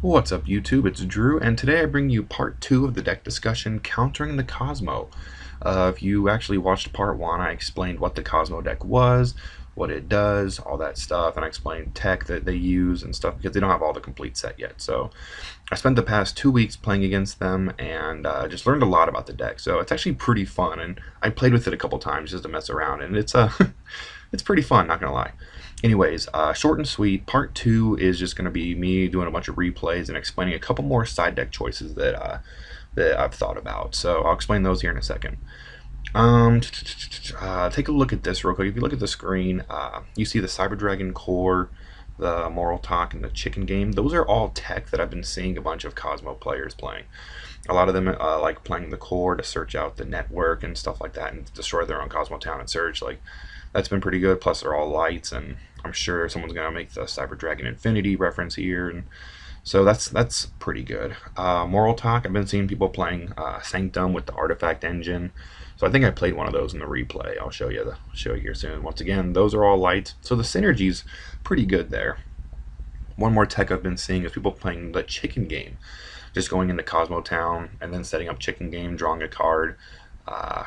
What's up YouTube, it's Drew, and today I bring you part 2 of the deck discussion, Countering the Kozmo. If you actually watched part 1, I explained what the Kozmo deck was, what it does, all that stuff, and I explained tech that they use and stuff because they don't have all the complete set yet. So I spent the past 2 weeks playing against them and just learned a lot about the deck. So it's actually pretty fun, and I played with it a couple times just to mess around, and it's it's pretty fun, not gonna lie. Anyways, short and sweet. Part 2 is just going to be me doing a bunch of replays and explaining a couple more side deck choices that I've thought about. So I'll explain those here in a second. Take a look at this real quick. If you look at the screen, you see the Cyber Dragon core, the Moral Talk, and the Chicken Game. Those are all tech that I've been seeing a bunch of Kozmo players playing. A lot of them like playing the core to search out the network and stuff like that and destroy their own Kozmo town and search. Like, that's been pretty good. Plus, they're all lights, and I'm sure someone's gonna make the Cyber Dragon Infinity reference here, and so that's pretty good. Moral Talk. I've been seeing people playing Sanctum with the Artifact engine. So I think I played one of those in the replay. I'll show you here soon. Once again, those are all lights, so the synergy's pretty good there. One more tech I've been seeing is people playing the Chicken Game, just going into Kozmo Town and then setting up Chicken Game, drawing a card,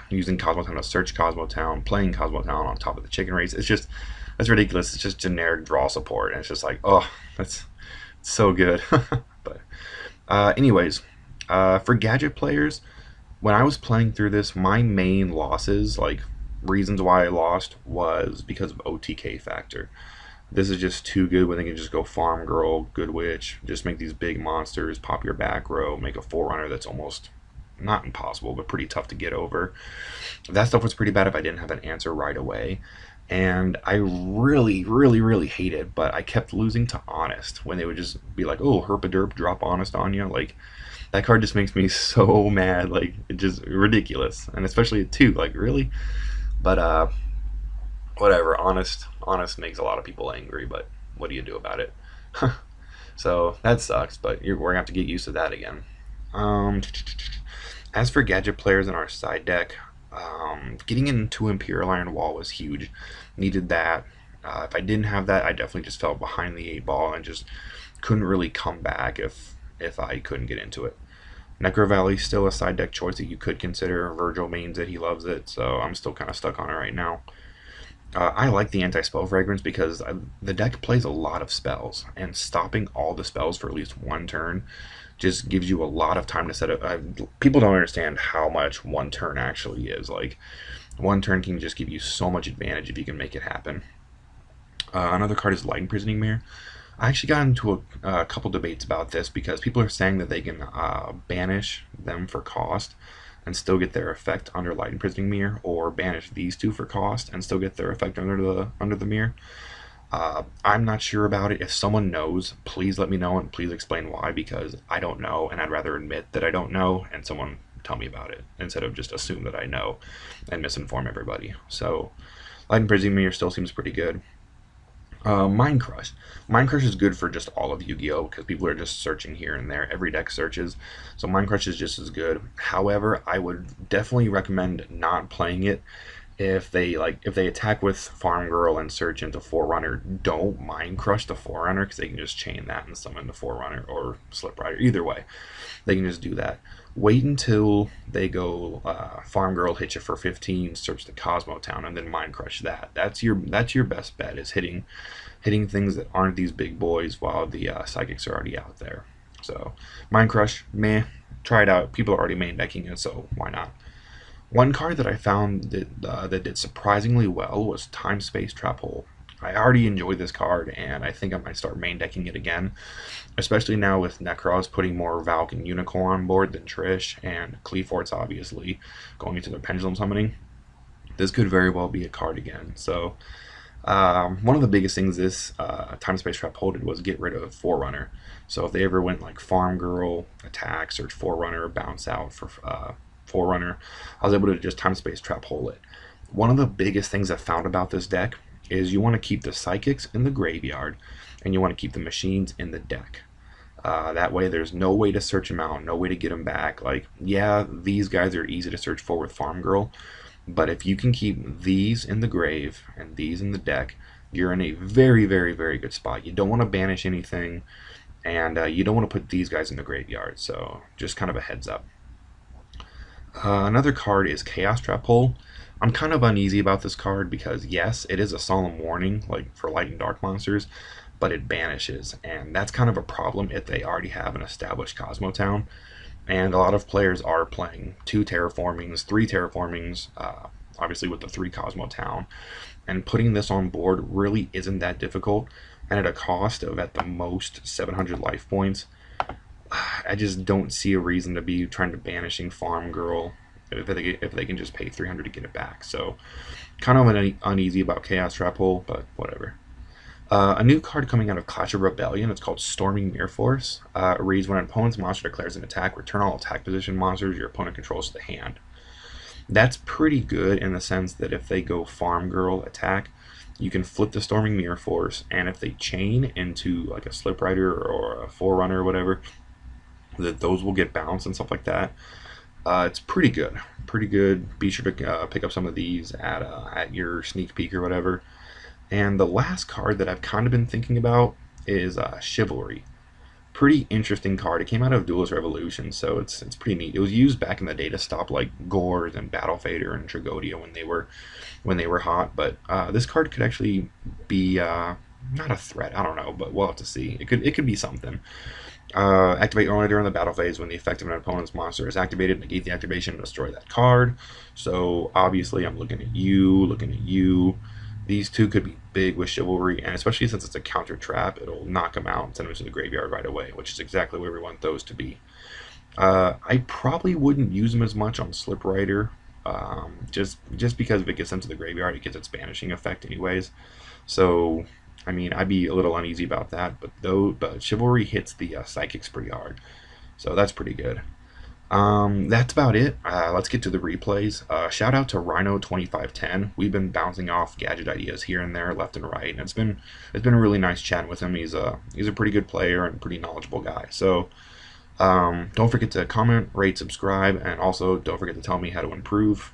using Kozmo Town to search Kozmo Town, playing Kozmo Town on top of the chicken race. It's ridiculous. It's just generic draw support, and it's just like, oh, that's so good. But anyways, for gadget players, when I was playing through this, my main losses, like reasons why I lost, was because of OTK factor. This is just too good when they can just go Farm Girl, Good Witch, just make these big monsters, pop your back row, make a Forerunner that's almost not impossible, but pretty tough to get over. That stuff was pretty bad if I didn't have an answer right away. And I really hate it, but I kept losing to Honest when they would just be like, oh, herpaderp, drop Honest on you. Like, that card just makes me so mad. Like, it's just ridiculous. And especially at 2, like, really? But whatever. Honest makes a lot of people angry, but what do you do about it? So that sucks, but we're gonna have to get used to that again. As for gadget players in our side deck, getting into Imperial Iron Wall was huge. Needed that. If I didn't have that, I definitely just fell behind the 8 ball and just couldn't really come back if I couldn't get into it. Necro Valley's still a side deck choice that you could consider. Virgil mains it, he loves it, so I'm still kind of stuck on it right now. I like the anti-spell fragrance because the deck plays a lot of spells, and stopping all the spells for at least one turn just gives you a lot of time to set up. People don't understand how much one turn actually is. Like, one turn can just give you so much advantage if you can make it happen. Another card is Light Imprisoning Mirror. I actually got into a couple debates about this because people are saying that they can banish them for cost and still get their effect under Light Imprisoning Mirror, or banish these 2 for cost and still get their effect under the mirror. I'm not sure about it. If someone knows, please let me know and please explain why, because I don't know, and I'd rather admit that I don't know and someone tell me about it instead of just assume that I know and misinform everybody. So Light Imprisoning Mirror still seems pretty good. Mind Crush. Mind Crush is good for just all of Yu-Gi-Oh! Because people are just searching here and there. Every deck searches. So Mind Crush is just as good. However, I would definitely recommend not playing it if they attack with Farm Girl and search into Forerunner. Don't Mind Crush the Forerunner, because they can just chain that and summon the Forerunner or Slip Rider. Either way, they can just do that. Wait until they go Farm Girl, hit you for 15, search the Kozmo Town, and then Mind Crush that. That's your best bet, is hitting things that aren't these big boys while the psychics are already out there. So Mind Crush, meh. Try it out. People are already main decking it, so why not? One card that I found that did surprisingly well was Time Space Trap Hole. I already enjoy this card, and I think I might start main decking it again, especially now with Necros putting more Valk and Unicorn on board than Trish, and Cleaforts obviously going into their Pendulum Summoning. This could very well be a card again. So one of the biggest things this Time Space Trap Hole did was get rid of Forerunner. So if they ever went like Farm Girl, attack, search Forerunner, bounce out for Forerunner, I was able to just Time Space Trap Hole it. One of the biggest things I found about this deck is you want to keep the psychics in the graveyard, and you want to keep the machines in the deck. That way there's no way to search them out, no way to get them back. Like, yeah, these guys are easy to search for with Farm Girl, but if you can keep these in the grave and these in the deck, you're in a very good spot. You don't want to banish anything. and you don't want to put these guys in the graveyard, so just kind of a heads up. Another card is Chaos Trap Hole. I'm kind of uneasy about this card because yes, it is a solemn warning like for light and dark monsters, but it banishes, and that's kind of a problem if they already have an established Kozmo town. And a lot of players are playing 2 terraformings, 3 terraformings, obviously with the 3 Kozmo town. And putting this on board really isn't that difficult, and at a cost of at the most 700 life points, I just don't see a reason to be trying to banishing Farm Girl if they can just pay 300 to get it back. So kind of uneasy about Chaos Trap Hole, but whatever. A new card coming out of Clash of Rebellion, it's called Storming Mirror Force. It reads, when an opponent's monster declares an attack, return all attack position monsters your opponent controls to the hand. That's pretty good in the sense that if they go Farm Girl attack, you can flip the Storming Mirror Force, and if they chain into like a Slip Rider or a Forerunner or whatever, that those will get bounced and stuff like that. It's pretty good. Pretty good. Be sure to pick up some of these at your sneak peek or whatever. And the last card that I've kind of been thinking about is Chivalry. Pretty interesting card. It came out of Duelist Revolution, so it's pretty neat. It was used back in the day to stop like Gores and Battle Fader and Tragodia when they were hot. But this card could actually be not a threat. I don't know, but we'll have to see. It could be something. Activate only during the battle phase when the effect of an opponent's monster is activated. Negate the activation and destroy that card. So obviously I'm looking at you. These 2 could be big with Chivalry, and especially since it's a counter trap, it'll knock them out and send them to the graveyard right away, which is exactly where we want those to be. I probably wouldn't use them as much on Slip Rider, just because if it gets sent to the graveyard, it gets its banishing effect anyways. So I mean, I'd be a little uneasy about that, but Chivalry hits the Psychics pretty hard, so that's pretty good. That's about it. Let's get to the replays. Shout out to Rhino2510. We've been bouncing off gadget ideas here and there, left and right, and it's been a really nice chatting with him. He's a pretty good player and pretty knowledgeable guy. So don't forget to comment, rate, subscribe, and also don't forget to tell me how to improve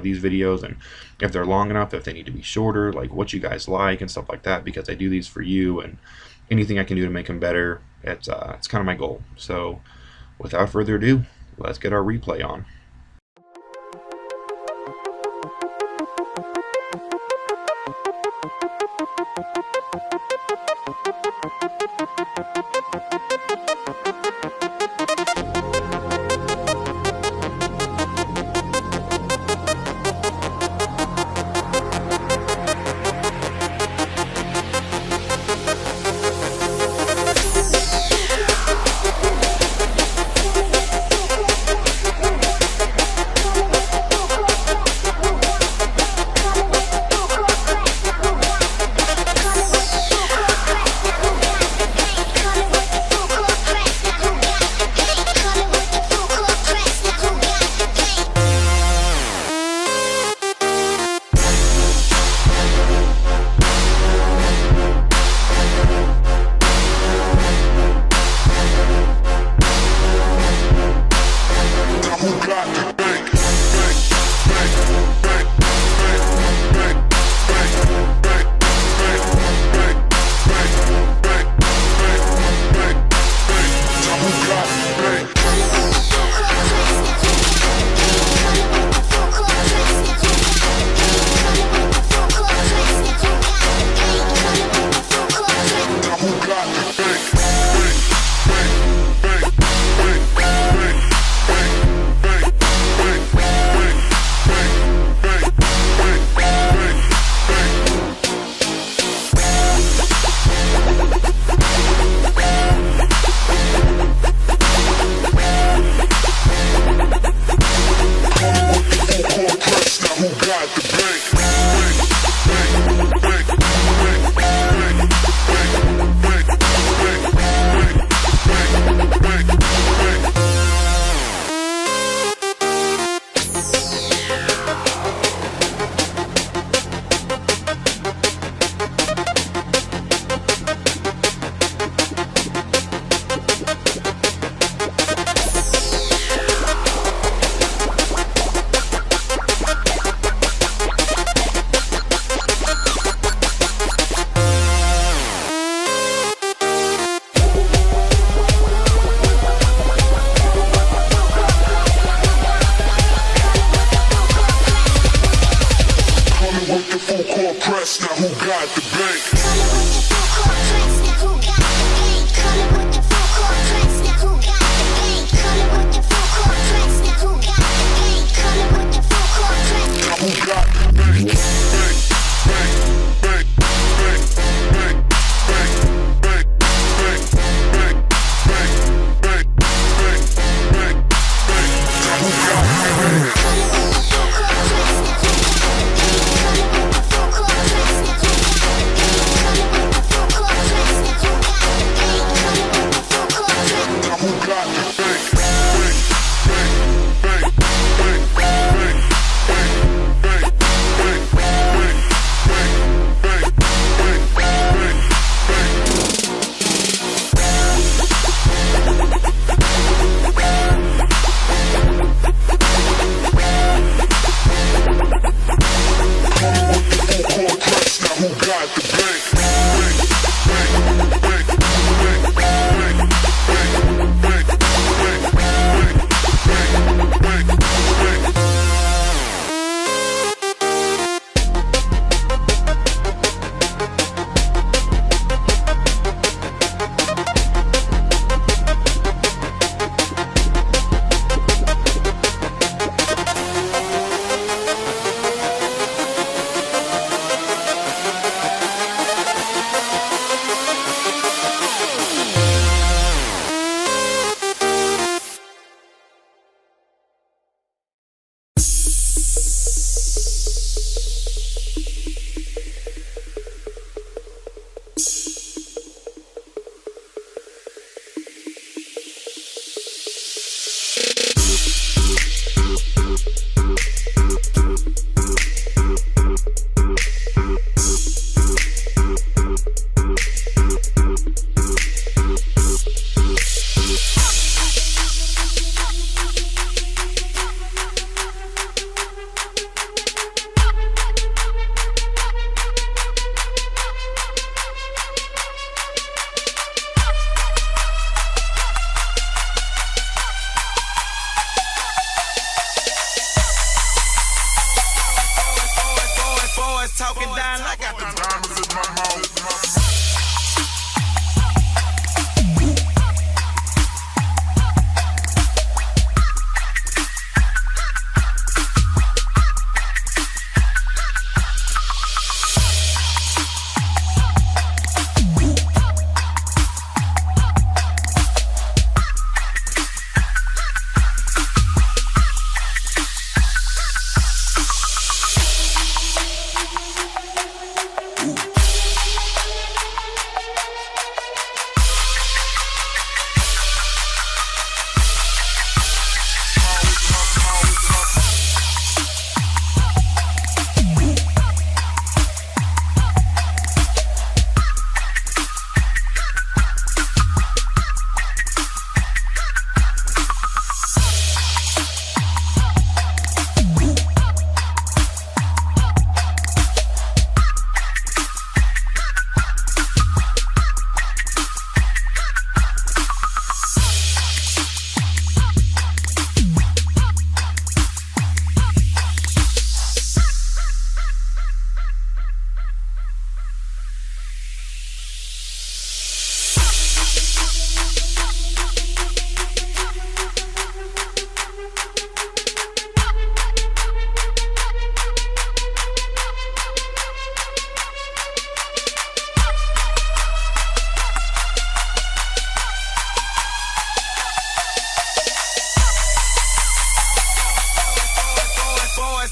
these videos, and if they're long enough, if they need to be shorter, like what you guys like and stuff like that, because I do these for you, and anything I can do to make them better, it's kind of my goal. So without further ado, let's get our replay on. press, now who got the bank? Coming with the full court press, now who got the bank? Coming with the full court press, now who got the bank? Coming with the full court press, now who got the bank? Now who got the bank? Bank, bank, bank, bank, bank, bank, bank, bank, bank, bank, bank, bank, bank. Now who got the bank? Coming with the full court press, now who got the bank? Coming with the full court press, now who got the bank? Coming with the full court press, now who got the bank? Coming with the full court press. Now who got the bank? Bank, bank, bank, bank, bank, bank, bank, bank, bank, bank, bank, bank, coming with the full court press, now who got the bank? Bank, bank, bank, bank, bank, bank, bank, bank, bank, bank, bank, bank. Talking down, I got the Diamonds in my mouth.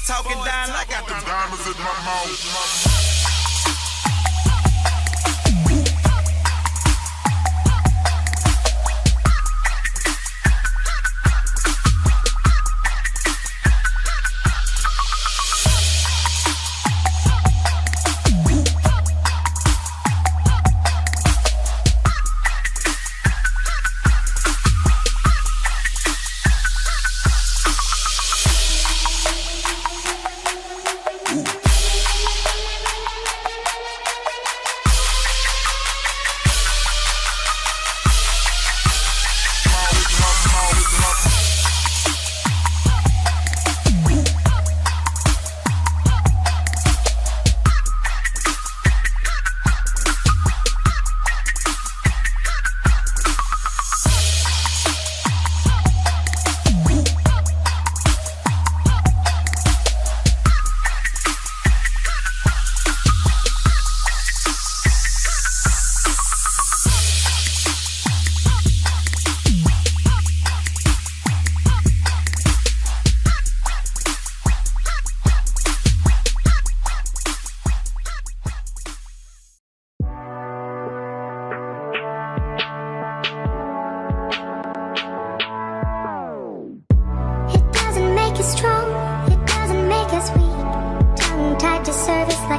talking down, I got the diamonds in my mouth.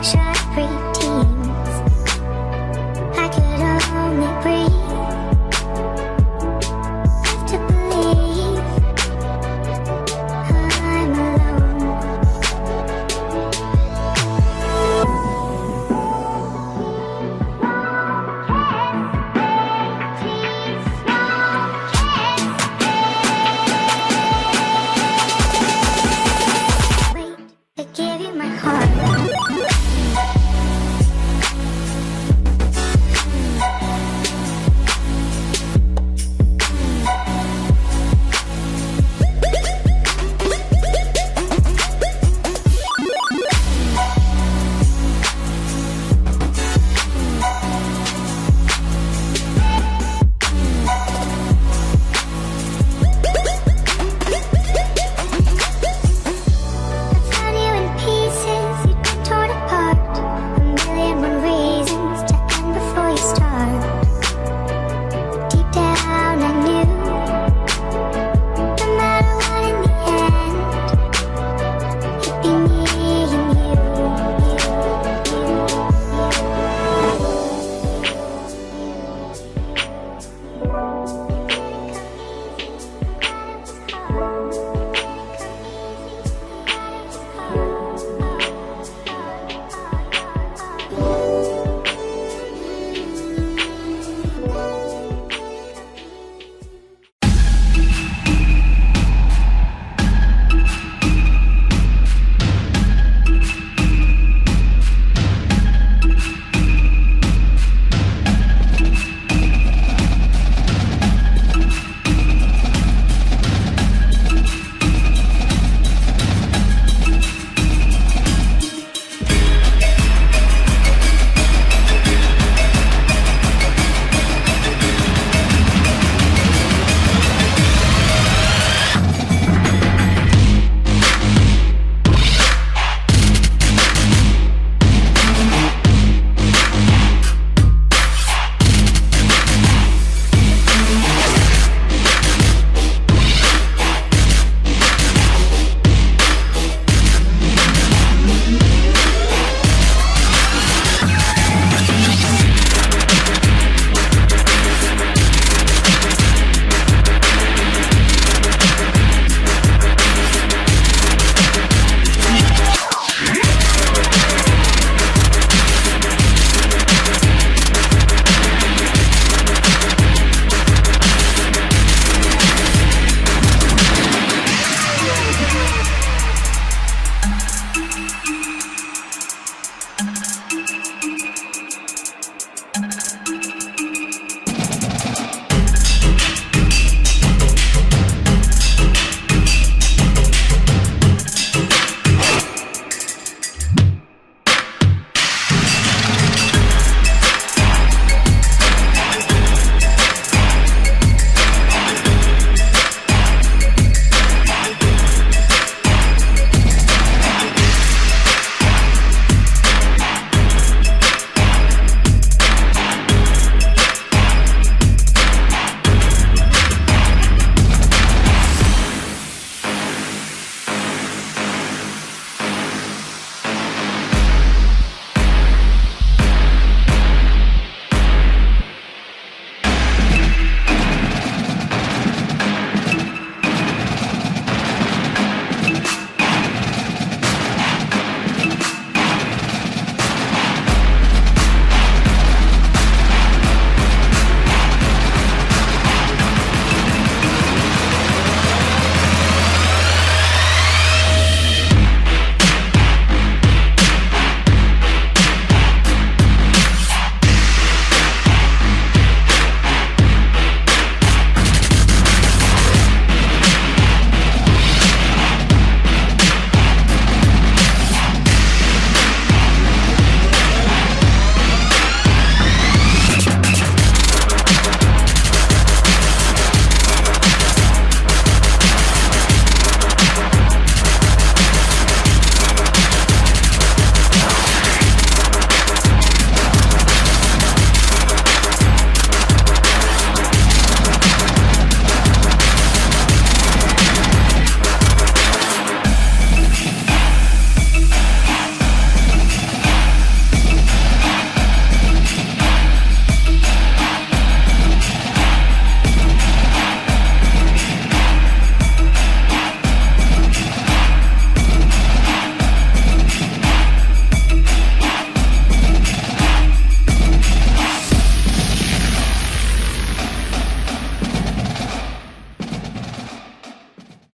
shine free.